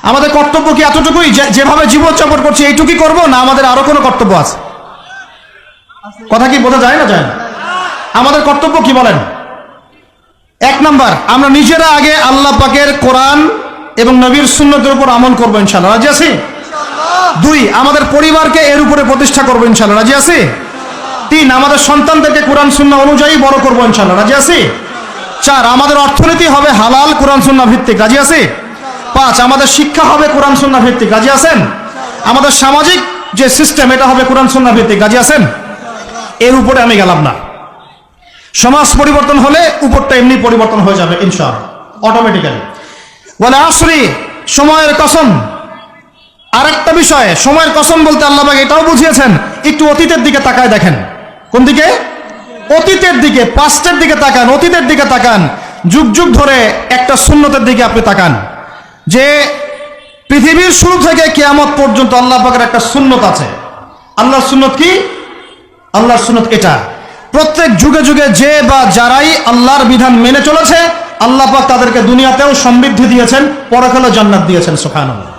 আমাদের কর্তব্য কি এতটুকুই যেভাবে জীবনযাপন করছি এইটুকুই করব, না আমাদের আরো কোনো কর্তব্য আছে? কথা কি বোঝা যায় না? যায় না? আমাদের কর্তব্য কি বলেন? এক নাম্বার, আমরা নিজেরা আগে আল্লাহ পাকের কোরআন এবং নবীর সুন্নতের উপর আমল করবো ইনশাআল্লাহ, রাজি আছি? দুই, আমাদের পরিবারকে এর উপরে প্রতিষ্ঠা করবো ইনশাআল্লাহ, রাজি আছি? তিন, আমাদের সন্তানদেরকে কোরআন সুন্নাহ অনুযায়ী বড় করবো ইনশাআল্লাহ, রাজি আছি? চার, আমাদের অর্থনীতি হবে হালাল কোরআন সুন্নাহ ভিত্তিক, রাজি আছি? পাঁচ, আমাদের শিক্ষা হবে কোরআন সুন্নাহ ভিত্তিক, রাজি আছেন? আমাদের সামাজিক যে সিস্টেম এটা হবে কোরআন সুন্নাহ ভিত্তিক, রাজি আছেন? এর উপরে আমি গেলাম না। সমাজ পরিবর্তন হলে উপরটা এমনি পরিবর্তন হয়ে যাবে ইনশাআল্লাহ, অটোমেটিক্যালি। ওয়াল আসরি, সময়ের কসম। আরেকটা বিষয়, সময়ের কসম বলতে আল্লাহ পাক এটাও বুঝিয়েছেন, একটু অতীতের দিকে তাকায় দেখেন। কোন দিকে? অতীতের দিকে, পাস্টের দিকে তাকান, অতীতের দিকে তাকান। যুগ যুগ ধরে একটা সুন্নতের দিকে আপনি তাকান, যে পৃথিবীর শুরু থেকে কিয়ামত পর্যন্ত আল্লাহ পাকের একটা সুন্নত আছে। আল্লাহর সুন্নত কি? আল্লাহর সুন্নত এটা, প্রত্যেক যুগে যুগে যে বা যারাই আল্লাহর বিধান মেনে চলেছে আল্লাহ পাক তাদেরকে দুনিয়াতেও সমৃদ্ধি দিয়েছেন, পরকালে জান্নাত দিয়েছেন। সুবহানাল্লাহ।